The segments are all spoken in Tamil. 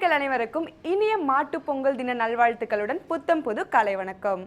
நேயர்கள் அனைவருக்கும் இனிய மாட்டு பொங்கல் தின நல்வாழ்த்துக்களுடன் புத்தம் புது காலை வணக்கம்.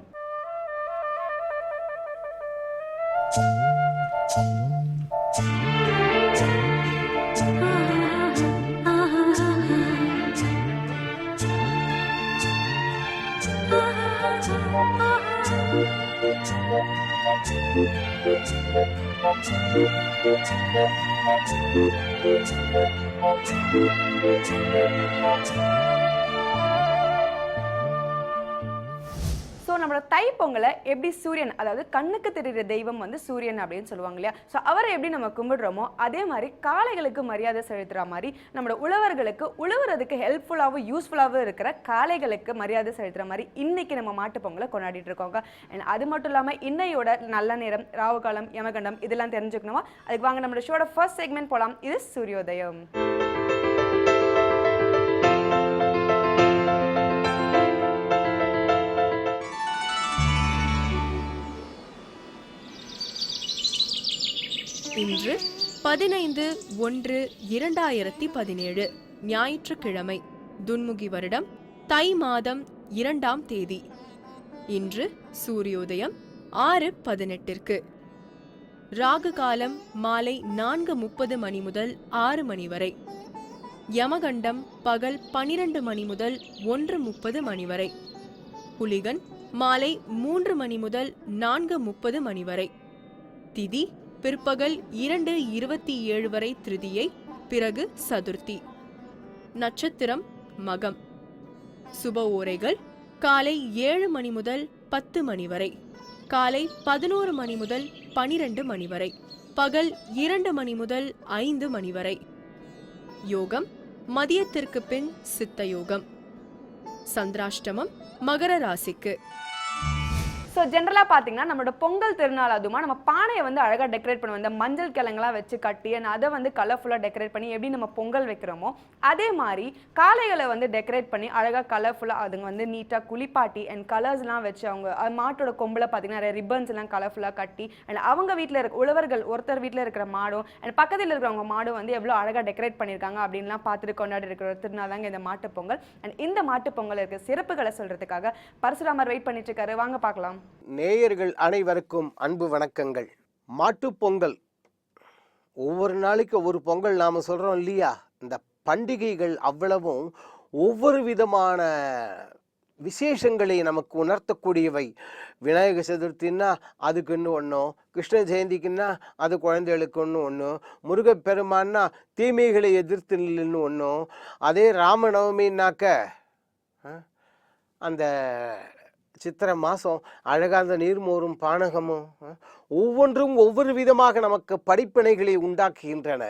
நம்மளோட தைப்பொங்கலை எப்படி சூரியன், அதாவது கண்ணுக்கு தெரிகிற தெய்வம் வந்து சூரியன் அப்படின்னு சொல்லுவாங்க இல்லையா? ஸோ அவரை எப்படி நம்ம கும்பிடுறோமோ அதே மாதிரி காளைகளுக்கு மரியாதை செலுத்துகிற மாதிரி நம்மளோட உழவர்களுக்கு உழவுறதுக்கு ஹெல்ப்ஃபுல்லாகவும் யூஸ்ஃபுல்லாகவும் இருக்கிற காளைகளுக்கு மரியாதை செலுத்துகிற மாதிரி இன்னைக்கு நம்ம மாட்டு பொங்கலை கொண்டாடிட்டு இருக்கோங்க. அண்ட் அது மட்டும் இல்லாமல் இன்னையோட நல்ல நேரம், ராவு காலம், யமகண்டம் இதெல்லாம் தெரிஞ்சுக்கணுமா? அதுக்கு வாங்க நம்மளோட ஷோட ஃபர்ஸ்ட் செக்மெண்ட் போகலாம். இது சூரியோதயம். இன்று 15/1/2017 ஞாயிற்றுக்கிழமை, துன்முகி வருடம் தை மாதம் 2ஆம் தேதி. இன்று சூரியோதயம் 6:18. ராகு காலம் மாலை 4:30 மணி முதல் 6 மணி வரை. யமகண்டம் பகல் 12 மணி முதல் 1:30 மணி வரை. குளிகன் மாலை 3 மணி முதல் 4:30 மணி வரை. திதி பிற்பகல் 2:27 வரை திருதியை, பிறகு சதுர்த்தி. நட்சத்திரம் மகம். சுப ஓரைகள் காலை 7 மணி முதல் 10 மணி வரை, காலை 11 மணி முதல் 12 மணி வரை, பகல் 2 மணி முதல் 5 மணி வரை. யோகம் மதியத்திற்கு பின் சித்த யோகம். சந்திராஷ்டமம் மகர ராசிக்கு. ஸோ ஜென்ரலாக பார்த்தீங்கன்னா நம்மளோட பொங்கல் திருநாள் அதுமா நம்ம பானையை வந்து அழகாக டெக்கரேட் பண்ணுவோம். இந்த மஞ்சள் கிழங்கெல்லாம் வச்சு கட்டி அதை வந்து கலர்ஃபுல்லாக டெக்கரேட் பண்ணி எப்படி நம்ம பொங்கல் வைக்கிறோமோ அதே மாதிரி காளைகளை வந்து டெக்கரேட் பண்ணி அழகாக கலர்ஃபுல்லாக அதுங்க வந்து நீட்டாக குளிப்பாட்டி அண்ட் கலர்ஸ்லாம் வச்சு அவங்க மாட்டோட கொம்பில் பார்த்தீங்கன்னா நிறைய ரிப்பன்ஸ் எல்லாம் கலர்ஃபுல்லாக கட்டி அண்ட் அவங்க வீட்டில் இருக்க உழவர்கள் ஒருத்தர் வீட்டில் இருக்கிற மாடும் அண்ட் பக்கத்தில் இருக்கிறவங்க மாடும் வந்து எவ்வளோ அழகாக டெக்கரேட் பண்ணியிருக்காங்க அப்படின்லாம் பார்த்துட்டு கொண்டாடி இருக்கிற ஒரு திருநாள் தாங்க இந்த மாட்டு பொங்கல். அண்ட் இந்த மாட்டு பொங்கல் இருக்க சிறப்புகளை சொல்றதுக்காக பரசுராமர் வெயிட் பண்ணிட்டு இருக்காரு. வாங்க பார்க்கலாம். நேயர்கள் அனைவருக்கும் அன்பு வணக்கங்கள். மாட்டுப்பொங்கல் ஒவ்வொரு நாளைக்கு ஒரு பொங்கல் நாம சொல்றோம் இல்லையா? இந்த பண்டிகைகள் அவ்வளவும் ஒவ்வொரு விதமான விசேஷங்களை நமக்கு உணர்த்தக்கூடியவை. விநாயக சதுர்த்தின்னா அதுக்குன்னு ஒன்றும், கிருஷ்ண ஜெயந்திக்குன்னா அது குழந்தைகளுக்கு ஒன்று, முருகப்பெருமான்னா தீமைகளை எதிர்த்து நில்லுன்னு ஒன்றும், அதே ராமநவமின்னாக்க அந்த சித்திரை மாதம் அழகாக அந்த நீர்மோரும் பானகமும் ஒவ்வொன்றும் ஒவ்வொரு விதமாக நமக்கு படிப்பினைகளை உண்டாக்குகின்றன.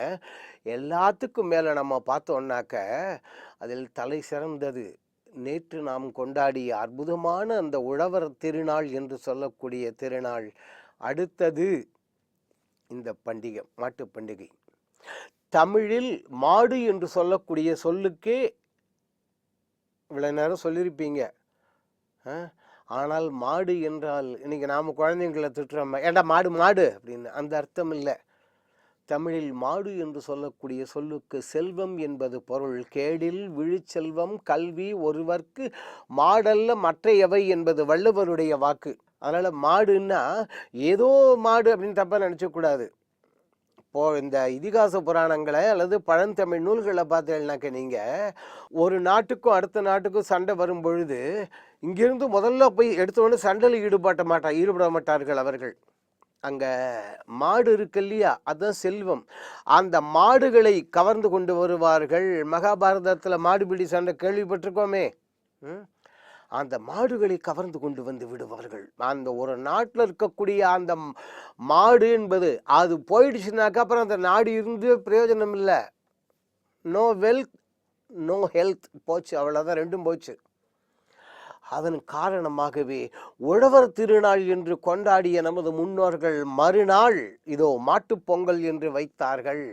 எல்லாத்துக்கும் மேலே நம்ம பார்த்தோம்னாக்க அதில் தலை சிறந்தது நேற்று நாம் கொண்டாடிய அற்புதமான அந்த உழவர் திருநாள் என்று சொல்லக்கூடிய திருநாள். அடுத்தது இந்த பண்டிகை, மாட்டு பண்டிகை. தமிழில் மாடு என்று சொல்லக்கூடிய சொல்லுக்கே இவ்வளோ நேரம் சொல்லியிருப்பீங்க. ஆனால் மாடு என்றால் இன்னைக்கு நாம் குழந்தைங்களை திட்டுறோம், ஏண்டா மாடு மாடு அப்படின்னு. அந்த அர்த்தம் இல்லை. தமிழில் மாடு என்று சொல்லக்கூடிய சொல்லுக்கு செல்வம் என்பது பொருள். கேடில் விழுச்செல்வம் கல்வி ஒருவர்க்கு மாடல்ல மற்றையவை என்பது வள்ளுவருடைய வாக்கு. அதனால் மாடுன்னா ஏதோ மாடு அப்படின்னு தப்பாக நினச்சக்கூடாது. இப்போது இந்த இதிகாச புராணங்களை அல்லது பழந்தமிழ் நூல்களை பார்த்தீங்கன்னாக்க நீங்கள் ஒரு நாட்டுக்கும் அடுத்த நாட்டுக்கும் சண்டை வரும் பொழுது இங்கிருந்து முதல்ல போய் எடுத்தோன்னு சண்டையில் ஈடுபட மாட்டார்கள் அவர்கள். அங்கே மாடு இருக்கு இல்லையா, அதுதான் செல்வம். அந்த மாடுகளை கவர்ந்து கொண்டு வருவார்கள். மகாபாரதத்தில் மாடுபிடி சண்டை கேள்விப்பட்டிருக்கோமே. அந்த மாடுகளை கவர்ந்து கொண்டு வந்து விடுவார்கள். அந்த ஒரு நாட்டில் இருக்கக்கூடிய அந்த மாடு என்பது அது போயிடுச்சுனாக்கா அப்புறம் அந்த நாடு இருந்து பிரயோஜனம் இல்லை. நோ வெல்த் நோ ஹெல்த் போச்சு, அவ்வளோதான், ரெண்டும் போச்சு. அதன் காரணமாகவே உழவர் திருநாள் என்று கொண்டாடிய நமது முன்னோர்கள் மறுநாள் இதோ மாட்டுப்பொங்கல் என்று வைத்தார்கள்.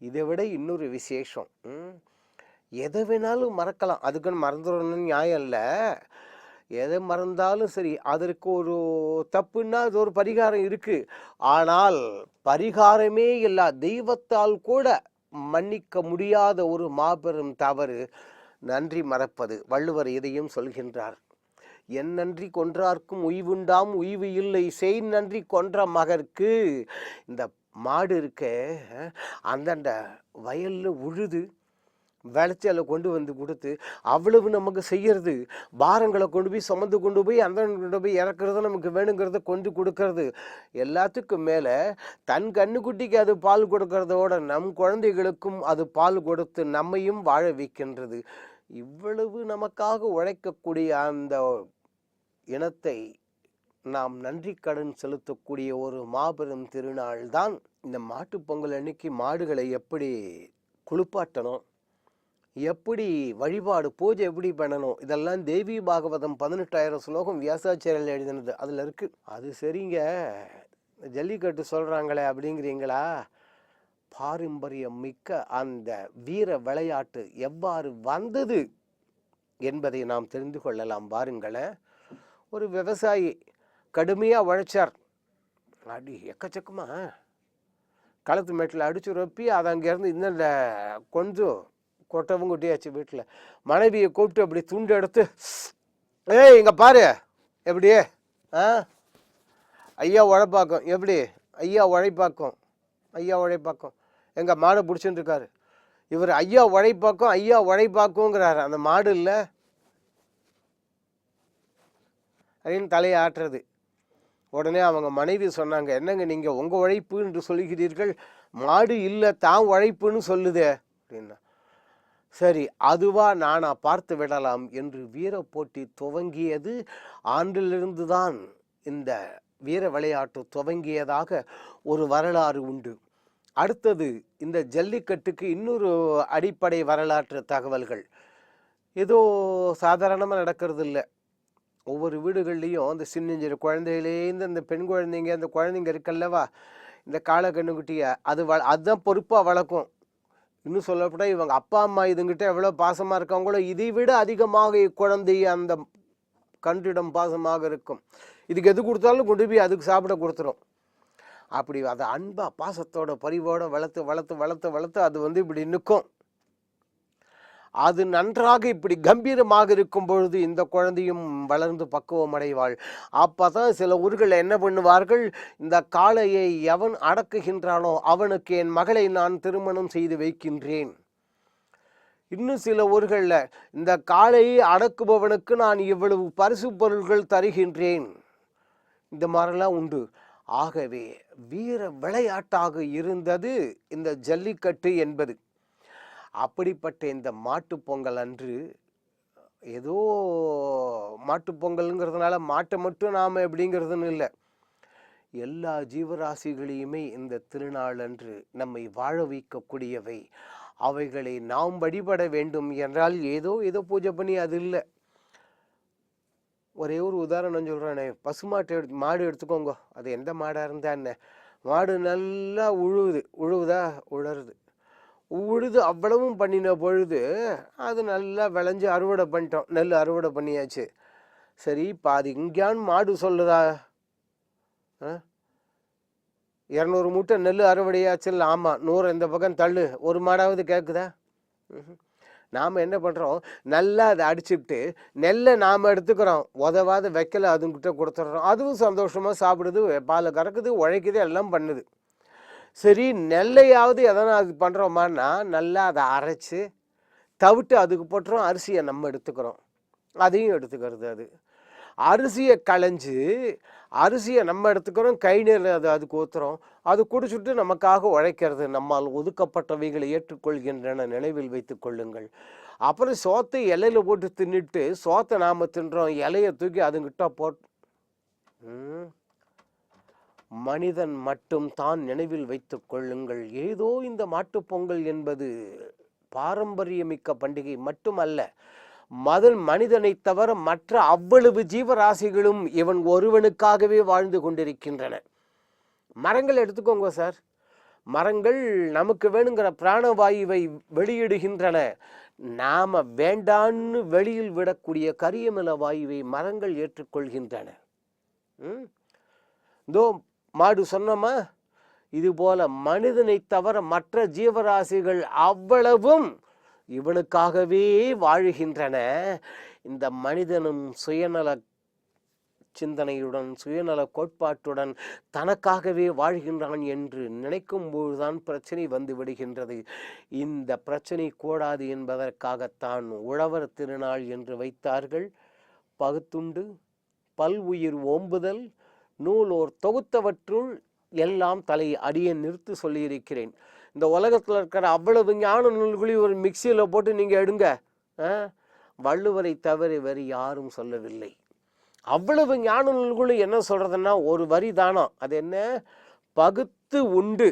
இதை விட இன்னொரு விசேஷம், எதை வேணாலும் மறக்கலாம், அதுக்குன்னு மறந்துடணும்னு நியாயம் இல்லை. எதை மறந்தாலும் சரி, அதற்கு ஒரு தப்புன்னா அது ஒரு பரிகாரம் இருக்கு. ஆனால் பரிகாரமே இல்ல, தெய்வத்தால் கூட மன்னிக்க முடியாத ஒரு மாபெரும் தவறு நன்றி மறப்பது. வள்ளுவர் இதையும் சொல்கின்றார். என் நன்றி கொன்றார்க்கும் உய்வுண்டாம் உய்வு இல்லை, செய் நன்றி கொன்ற மகற்கு. இந்த மாடு இருக்க அந்தண்ட வயல்ல உழுது விளைச்சலை கொண்டு வந்து கொடுத்து அவ்வளவு நமக்கு செய்யறது, பாரங்களை கொண்டு போய் சுமந்து கொண்டு போய் அந்த கொண்டு போய் இறக்குறது, நமக்கு வேணுங்கிறத கொண்டு கொடுக்கறது, எல்லாத்துக்கும் மேலே தன் கண்ணுக்குட்டிக்கு அது பால் கொடுக்கறதோட நம் குழந்தைகளுக்கும் அது பால் கொடுத்து நம்மையும் வாழ வைக்கின்றது. இவ்வளவு நமக்காக உழைக்கக்கூடிய அந்த இனத்தை நாம் நன்றி கடன் செலுத்தக்கூடிய ஒரு மாபெரும் திருநாள் தான் இந்த மாட்டுப் பொங்கல் அன்னைக்கு. மாடுகளை எப்படி குளிப்பாட்டணும், எப்படி வழிபாடு பூஜை எப்படி பண்ணணும், இதெல்லாம் தேவி பாகவதம் 18,000 ஸ்லோகம் வியாசாச்சாரியர் எழுதினது அதில் இருக்குது. அது சரிங்க, ஜல்லிக்கட்டு சொல்கிறாங்களே அப்படிங்கிறீங்களா? பாரம்பரியம் மிக்க அந்த வீர விளையாட்டு எவ்வாறு வந்தது என்பதை நாம் தெரிந்து கொள்ளலாம். பாருங்களேன், ஒரு விவசாயி கடுமையாக உழைச்சார். அடி எக்கச்சக்கமா களத்து மேட்டில் அடிச்சு ரொப்பி அதை அங்கேருந்து இந்த கொஞ்சம் கொட்டவும் கொட்டியாச்சு. வீட்டில் மனைவியை கூப்பிட்டு அப்படி துண்டு எடுத்து, ஏய் இங்கே பாரு எப்படியே ஐயா உழைப்பாக்கும், எப்படி ஐயா உழைப்பாக்கும், ஐயா உழைப்பாக்கும், எங்கள் மாடை பிடிச்சிட்டு இருக்காரு இவர். ஐயா உழைப்பாக்கும் ஐயா உழைப்பாக்குங்கிறாரு. அந்த மாடு இல்லை அப்படின்னு தலையை ஆட்டுறது. உடனே அவங்க மனைவி சொன்னாங்க, என்னங்க நீங்கள் உங்கள் உழைப்பு என்று சொல்லுகிறீர்கள், மாடு இல்லை தான் உழைப்புன்னு சொல்லுதே அப்படின்னா. சரி அதுவா நானா பார்த்து விடலாம் என்று வீர போட்டி துவங்கியது. ஆண்டிலிருந்து தான் இந்த வீர விளையாட்டு துவங்கியதாக ஒரு வரலாறு உண்டு. அடுத்தது இந்த ஜல்லிக்கட்டுக்கு இன்னொரு அடிப்படை வரலாற்று தகவல்கள். ஏதோ சாதாரணமாக நடக்கிறது இல்லை. ஒவ்வொரு வீடுகள்லேயும் அந்த சின்னஞ்சிறு குழந்தையிலேருந்து அந்த பெண் குழந்தைங்க, அந்த குழந்தைங்க இருக்கல்லவா, இந்த காளை கண்ணுக்குட்டியை அதுதான் பொறுப்பாக வளர்க்கும். இன்னும் சொல்லப்பட்டால் இவங்க அப்பா அம்மா இதுங்கிட்ட எவ்வளோ பாசமாக இருக்காங்களோ இதை விட அதிகமாக இக்குழந்தை அந்த கன்றிடம் பாசமாக இருக்கும். இதுக்கு எது கொடுத்தாலும் கொண்டு போய் அதுக்கு சாப்பிட கொடுத்துரும். அப்படி அதை அன்பா பாசத்தோட பரிவோட வளர்த்து வளர்த்து வளர்த்து வளர்த்து அது இப்படி நிற்கும். அது நன்றாக இப்படி கம்பீரமாக இருக்கும் பொழுது இந்த குழந்தையும் வளர்ந்து பக்குவம் அடைவாள். அப்பதான் சில ஊர்களில் என்ன பண்ணுவார்கள், இந்த காளையை எவன் அடக்குகின்றானோ அவனுக்கு என் மகளை நான் திருமணம் செய்து வைக்கின்றேன். இன்னும் சில ஊர்களில் இந்த காளையை அடக்குபவனுக்கு நான் இவ்வளவு பரிசு பொருள்கள் தருகின்றேன். இந்த மாதிரிலாம் உண்டு. ஆகவே வீர விளையாட்டாக இருந்தது இந்த ஜல்லிக்கட்டு என்பது. அப்படிப்பட்ட இந்த மாட்டுப் பொங்கல் அன்று ஏதோ மாட்டுப் பொங்கலுங்கிறதுனால மாட்டை மட்டும் நாம் எப்படிங்கிறதுன்னு இல்லை, எல்லா ஜீவராசிகளையுமே இந்த திருநாள் அன்று நம்மை வாழ வைக்கக்கூடியவை. அவைகளை நாம் வழிபட வேண்டும் என்றால் ஏதோ பூஜை பண்ணி அது இல்லை. ஒரே ஒரு உதாரணம் சொல்கிறேனே, பசுமாட்டை மாடு எடுத்துக்கோங்க. அது எந்த மாடாக இருந்தா என்ன, மாடு நல்லா உழுவுதா உழருது, உழுது அவ்வளவும் பண்ணின பொழுது அது நல்லா விளைஞ்சு அறுவடை பண்ணிட்டோம். நெல் அறுவடை பண்ணியாச்சு. சரி பாதி இங்கேயான்னு மாடு சொல்லுதா, 200 மூட்டை நெல் அறுவடையாச்சு இல்லை, ஆமாம் 100 இந்த பக்கம் தள்ளு, ஒரு மாடாவது கேட்குதா? நாம் என்ன பண்ணுறோம், நல்லா அதை அடிச்சுட்டு நெல்லை நாம் எடுத்துக்கிறோம், உதவாத வைக்கல அதுங்கிட்ட கொடுத்துட்றோம். அதுவும் சந்தோஷமாக சாப்பிடுது, பாலை கறக்குது, உழைக்குது, எல்லாம் பண்ணுது. சரி நெல்லையாவது எதனா அது பண்ணுறோமான்னா நல்லா அதை அரைச்சி தவிட்டு அதுக்கு போட்டுறோம். அரிசியை நம்ம எடுத்துக்கிறோம், அதையும் எடுத்துக்கிறது. அது அரிசியை களைஞ்சு அரிசியை நம்ம எடுத்துக்கிறோம், கை நீர் அதுக்கு ஊற்றுறோம், அது குடிச்சுட்டு நமக்காக உழைக்கிறது. நம்மால் ஒதுக்கப்பட்டவைகளை ஏற்றுக்கொள்கின்றன, நினைவில் வைத்து கொள்ளுங்கள். அப்புறம் சோத்தை இலையில போட்டு தின்னுட்டு சோத்தை நாம் தின்றோம், இலையை தூக்கி அதுங்கிட்ட போட்டு. மனிதன் மட்டும் தான் நினைவில் வைத்து கொள்ளுங்கள். ஏதோ இந்த மாட்டுப் பொங்கல் என்பது பாரம்பரியமிக்க பண்டிகை மட்டுமல்ல, மனிதனை தவிர மற்ற அவ்வளவு ஜீவராசிகளும் இவன் ஒருவனுக்காகவே வாழ்ந்து கொண்டிருக்கின்றன. மரங்கள் எடுத்துக்கோங்க சார், மரங்கள் நமக்கு வேணுங்கிற பிராணவாயுவை வெளியிடுகின்றன. நாம வேண்டான்னு வெளியில் விடக்கூடிய கரியமில வாயுவை மரங்கள் ஏற்றுக்கொள்கின்றன. இதோ மாடு சொன்னோமா, இது போல மனிதனை தவிர மற்ற ஜீவராசிகள் அவ்வளவும் இவனுக்காகவே வாழுகின்றன. இந்த மனிதனும் சுயநல சிந்தனையுடன் சுயநல கோட்பாட்டுடன் தனக்காகவே வாழ்கின்றான் என்று நினைக்கும் போதுதான் பிரச்சனை வந்து விடுகின்றது. இந்த பிரச்சனை கூடாது என்பதற்காகத்தான் உழவர் திருநாள் என்று வைத்தார்கள். பகுத்துண்டு பல்வுயிர் ஓம்புதல் நூலோர் தொகுத்தவற்றுள் எல்லாம் தலை அடியை நிறுத்து சொல்லியிருக்கிறேன். இந்த உலகத்தில் இருக்கிற அவ்வளவு ஞான நூல்களையும் ஒரு மிக்சியில் போட்டு நீங்கள் எடுங்க, வள்ளுவரை தவிர வேறு யாரும் சொல்லவில்லை. அவ்வளவு ஞான நூல்களும் என்ன சொல்றதுன்னா ஒரு வரி தானா, அது என்ன, பகுத்து உண்டு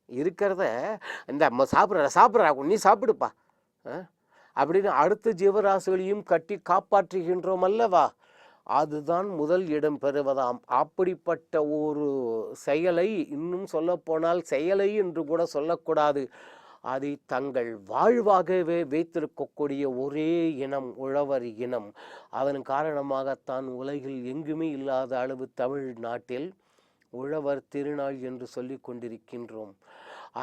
இருக்கிறத இந்த சாப்பிட்ற நீ சாப்பிடுப்பா அப்படின்னு அடுத்த ஜீவராசிகளையும் கட்டி காப்பாற்றுகின்றோம் அல்லவா, அதுதான் முதல் இடம் பெறுவதாம். அப்படிப்பட்ட ஒரு செயலை, இன்னும் சொல்ல போனால் செயலை என்று கூட சொல்லக்கூடாது, அதை தங்கள் வாழ்வாகவே வைத்திருக்கக்கூடிய ஒரே இனம் உழவர் இனம். அதன் காரணமாகத்தான் உலகில் எங்குமே இல்லாத அளவு தமிழ்நாட்டில் உழவர் திருநாள் என்று சொல்லி கொண்டிருக்கின்றோம்.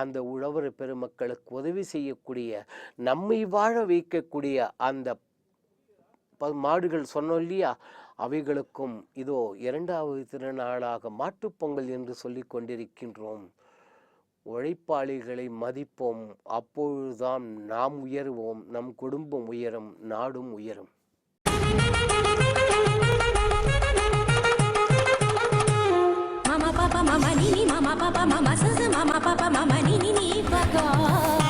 அந்த உழவர் பெருமக்களுக்கு உதவி செய்யக்கூடிய, நம்மை வாழ வைக்கக்கூடிய அந்த மாடுகள் சொன்னோம் இல்லையா, அவைகளுக்கும் இதோ 2வது திருநாளாக மாட்டுப்பொங்கல் என்று சொல்லி கொண்டிருக்கின்றோம். உழைப்பாளிகளை மதிப்போம், அப்பொழுதுதான் நாம் உயர்வோம், நம் குடும்பம் உயரும், நாடும் உயரும். Mama papa mama nini mama papa mama sasa mama papa mama nini ni papa